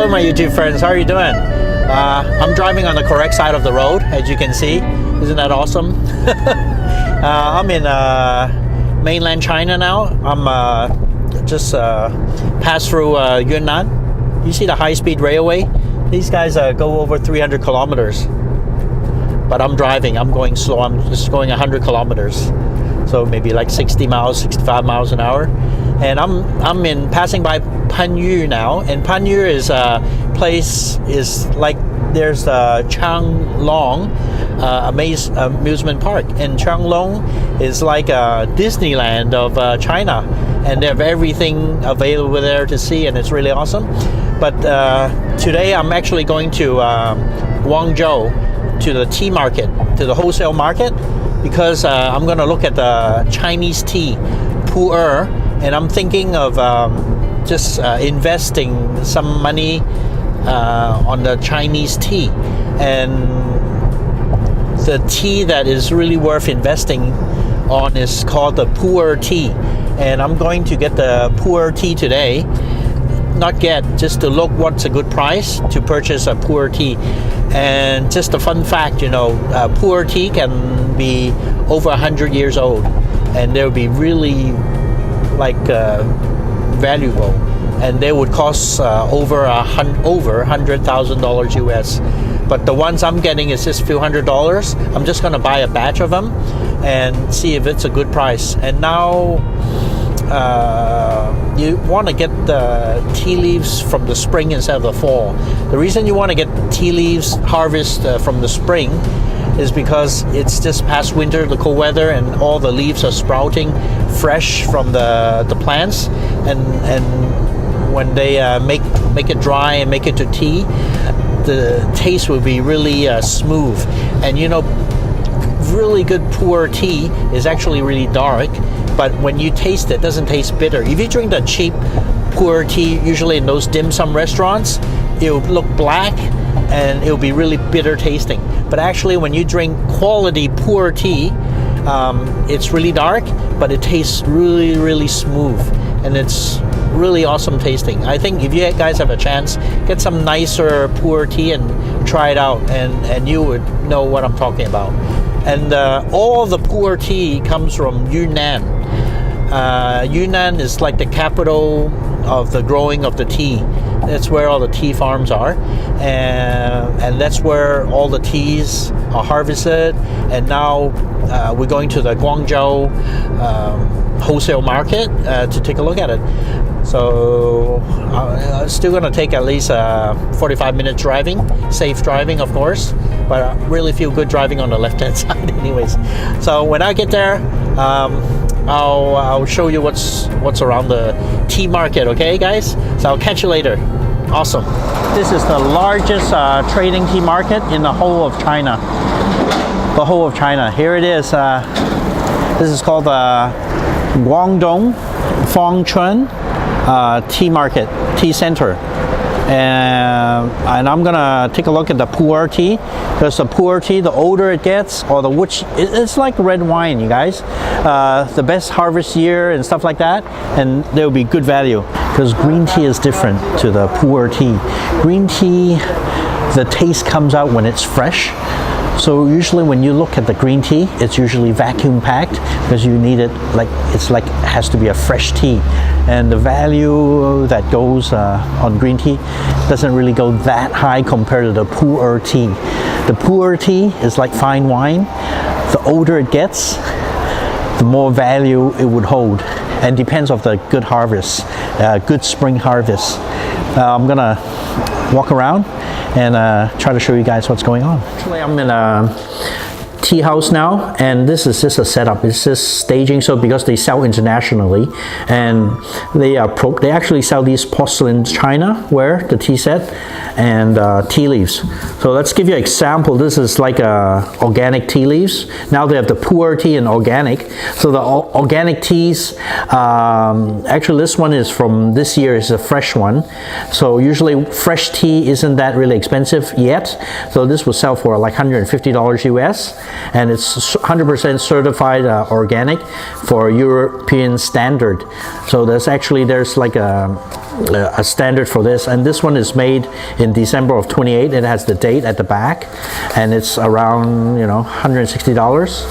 Hello my YouTube friends, how are you doing? I'm driving on the correct side of the road, as you can see. Isn't that awesome? I'm in mainland China now. I'm just passed through Yunnan. You see the high-speed railway? These guys go over 300 kilometers. But I'm driving, I'm going slow, I'm just going 100 kilometers. So maybe like 60 miles, 65 miles an hour. And I'm passing by Panyu now, and Panyu is a place, is like there's Changlong amusement park, and Changlong is like a Disneyland of China, and they have everything available there to see, and it's really awesome. But today I'm actually going to Guangzhou, to the tea market, to the wholesale market, because I'm going to look at the Chinese tea, Pu'er, and I'm thinking of just investing some money on the Chinese tea. And the tea that is really worth investing on is called the Pu'er tea. And I'm going to get the Pu'er tea today. Not get, just to look what's a good price to purchase a Pu'er tea. And just a fun fact, you know, Pu'er tea can be over 100 years old, and they'll be really like valuable, and they would cost over $100,000 US. But the ones I'm getting is just a few $100s. I'm just gonna buy a batch of them and see if it's a good price. And now you want to get the tea leaves from the spring instead of the fall. The reason you want to get tea leaves harvest from the spring is because it's just past winter, the cold weather, and all the leaves are sprouting fresh from the plants, and when they make it dry and make it to tea, the taste will be really smooth. And you know, really good Pu'er tea is actually really dark, but when you taste it, it doesn't taste bitter. If you drink the cheap Pu'er tea, usually in those dim sum restaurants, it'll look black and it'll be really bitter tasting. But actually, when you drink quality Pu'er tea, it's really dark, but it tastes really, really smooth, and it's really awesome tasting. I think if you guys have a chance, get some nicer Pu'er tea and try it out, and you would know what I'm talking about. And all the Pu'er tea comes from Yunnan. Yunnan is like the capital of the growing of the tea. That's where all the tea farms are, and that's where all the teas are harvested. And now we're going to the Guangzhou wholesale market to take a look at it. So still going to take at least 45 minutes driving, safe driving of course, but I really feel good driving on the left hand side anyways. So when I get there, I'll show you what's around the tea market, okay guys? So I'll catch you later. Awesome. This is the largest trading tea market in the whole of China. The whole of China. Here it is. This is called the Guangdong Fangchun Tea Market, Tea Center. And I'm gonna take a look at the Pu'er tea, because the Pu'er tea, the older it gets, or the which, it's like red wine, you guys. The best harvest year and stuff like that, and there will be good value, because green tea is different to the Pu'er tea. Green tea, the taste comes out when it's fresh. So usually when you look at the green tea, it's usually vacuum packed, because you need it like, it's like, it has to be a fresh tea. And the value that goes on green tea doesn't really go that high compared to the Pu'er tea. The Pu'er tea is like fine wine. The older it gets, the more value it would hold, and depends on the good harvest, good spring harvest. I'm gonna walk around and try to show you guys what's going on. Actually, I'm in a tea house now, and this is just a setup. It's just staging, so because they sell internationally, and they actually sell these porcelain chinaware, the tea set, and tea leaves. So let's give you an example. This is like organic tea leaves. Now they have the Pu'er tea and organic. So the organic teas, actually this one is from this year, is a fresh one. So usually fresh tea isn't that really expensive yet. So this will sell for like $150 US. and it's 100% certified organic for European standard. So there's like a standard for this, and this one is made in December of 28. It has the date at the back, and it's around $160.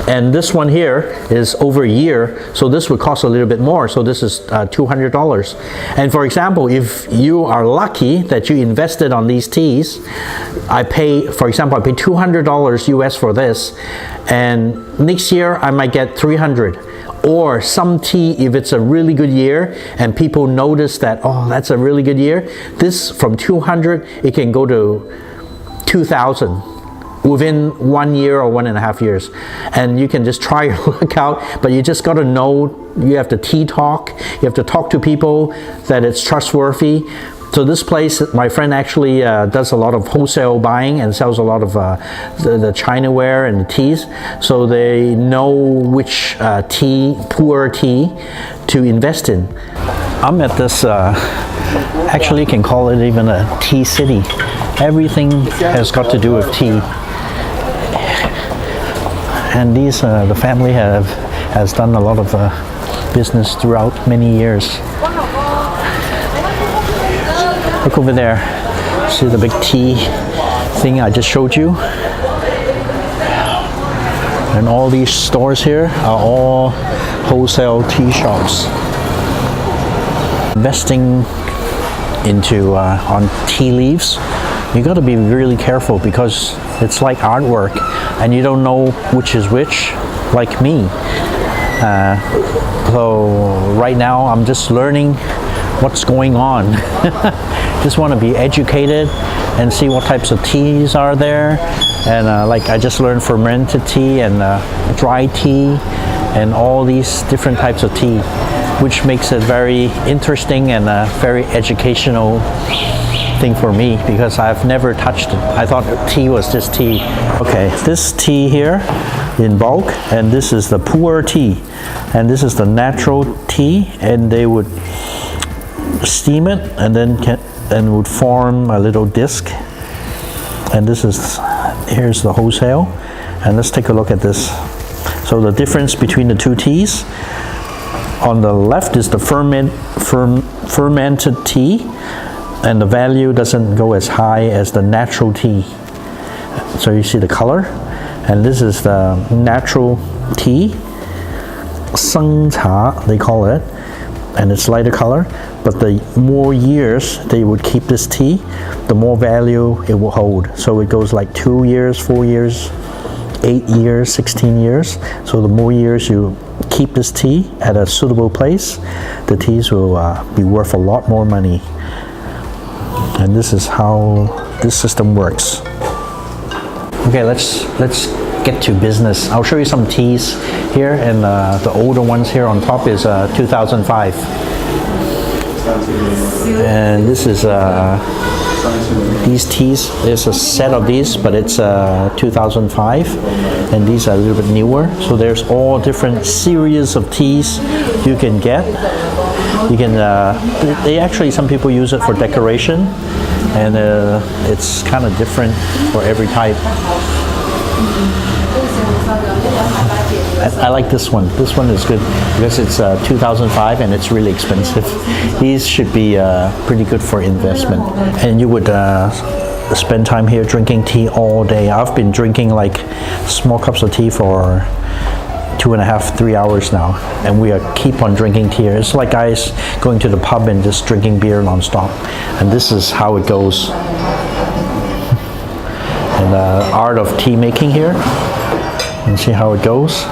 And this one here is over a year, so this would cost a little bit more. So this is $200. And for example, if you are lucky that you invested on these teas, I pay $200 US for this, and next year I might get $300. Or some tea, if it's a really good year and people notice that, oh, that's a really good year, this from 200 it can go to 2,000 within 1 year or 1.5 years. And you can just try your luck out, but you just got to know, you have to tea talk, you have to talk to people that it's trustworthy. So this place, my friend actually does a lot of wholesale buying and sells a lot of the Chinaware and the teas. So they know which pu'er tea to invest in. I'm at this, actually you can call it even a tea city. Everything has got to do with tea. And these, the family has done a lot of business throughout many years. Look over there, see the big tea thing I just showed you? And all these stores here are all wholesale tea shops. Investing into on tea leaves, you got to be really careful because it's like artwork and you don't know which is which, like me. So right now I'm just learning what's going on. Just want to be educated and see what types of teas are there. And like I just learned fermented tea and dry tea and all these different types of tea, which makes it very interesting and a very educational thing for me because I've never touched it. I thought tea was just tea. Okay, this tea here in bulk, and this is the pu'er tea, and this is the natural tea, and they would steam it and then would form a little disc. And this is, here's the wholesale, and let's take a look at this. So the difference between the two teas, on the left is the fermented tea, and the value doesn't go as high as the natural tea. So you see the color, and this is the natural tea, Seng Cha they call it, and it's lighter color. But the more years they would keep this tea, the more value it will hold. So it goes like 2 years, 4 years, 8 years, 16 years. So the more years you keep this tea at a suitable place, the teas will be worth a lot more money. And this is how this system works. Okay, let's get to business. I'll show you some teas here, and the older ones here on top is 2005. And this is these teas, there's a set of these, but it's 2005, and these are a little bit newer. So there's all different series of teas you can get. You can, they actually, some people use it for decoration, and it's kind of different for every type. I like this one. This one is good because it's 2005 and it's really expensive. These should be pretty good for investment. And you would spend time here drinking tea all day. I've been drinking like small cups of tea for 2.5, 3 hours now, and we keep on drinking tea. It's like guys going to the pub and just drinking beer non-stop. And this is how it goes. And the art of tea making here. And see how it goes.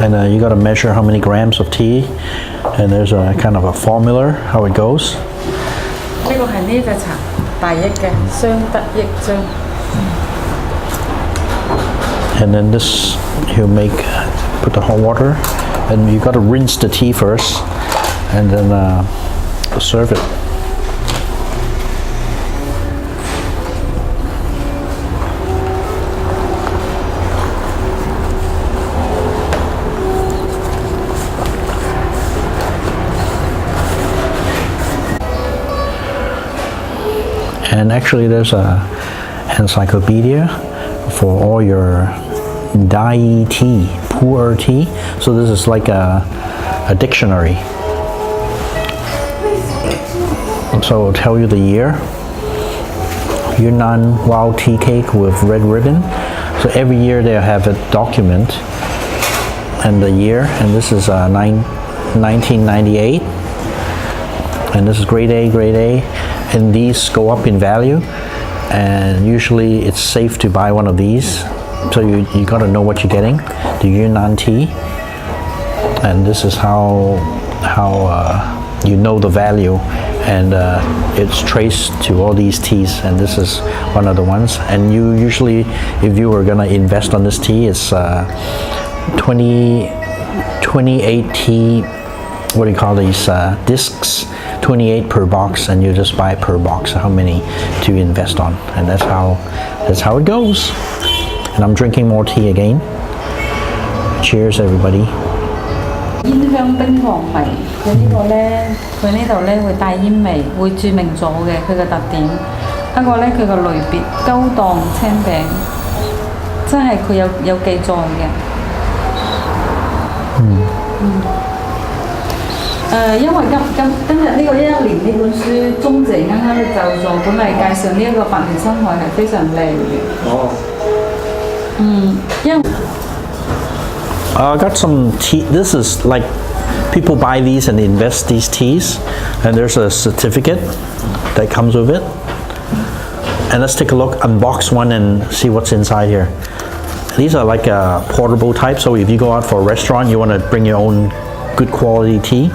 And you got to measure how many grams of tea, and there's a kind of a formula how it goes. And then this he'll put the hot water, and you got to rinse the tea first, and then serve it. And actually there's a encyclopedia for all your Dai tea, pu'er tea. So this is like a dictionary. So it'll tell you the year. Yunnan wild tea cake with red ribbon. So every year they have a document and the year, and this is 1998, and this is grade A, and these go up in value, and usually it's safe to buy one of these. So you got to know what you're getting. The Yunnan tea, and this is how you know the value, and it's traced to all these teas, and this is one of the ones. And you usually, if you were gonna invest on this tea, it's 28 tea, what do you call these, discs, 28 per box, and you just buy per box how many to invest on, and that's how it goes. And I'm drinking more tea again. Cheers everybody. 煙香冰糖迷佢呢個咧，佢呢度咧會帶煙味，會注明咗嘅佢嘅特點。不過咧佢個類別高檔青餅，真係佢有記載嘅。因為今日呢個11年呢本書，鐘姐啱啱就做本嚟介紹呢一個白蓮深海係非常靚嘅。哦。因為。I got some tea. This is like people buy these and invest these teas, and there's a certificate that comes with it. And let's take a look, unbox one and see what's inside here. These are like a portable type, so if you go out for a restaurant, you want to bring your own good quality tea,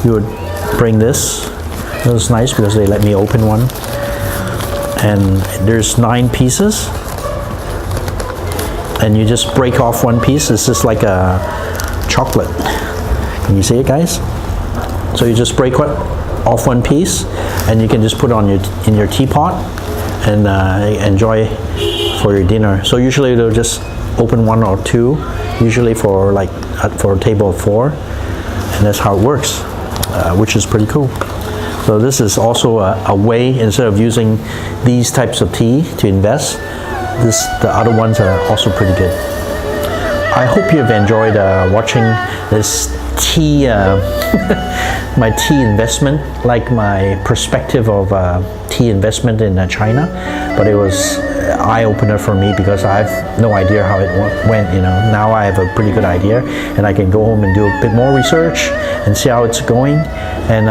you would bring this. It was nice because they let me open one. And there's 9 pieces. And you just break off one piece. It's just like a chocolate. Can you see it, guys? So you just break off one piece, and you can just put it on in your teapot and enjoy for your dinner. So usually they'll just open 1 or 2, usually for for a table of 4, and that's how it works, which is pretty cool. So this is also a way, instead of using these types of tea to invest, the other ones are also pretty good. I hope you've enjoyed watching this tea, my tea investment, like my perspective of tea investment in China. But it was eye-opener for me because I have no idea how it went. Now I have a pretty good idea, and I can go home and do a bit more research and see how it's going. And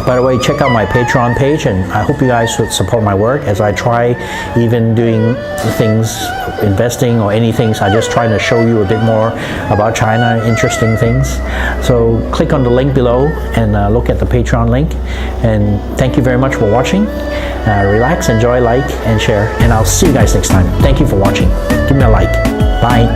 by the way, check out my Patreon page, and I hope you guys would support my work as I try even doing things, investing or anything. So I just trying to show you a bit more about China, interesting things. So click on the link below and look at the Patreon link. And thank you very much for watching. Relax, enjoy, like, and share. And I'll see you guys next time. Thank you for watching. Give me a like. Bye.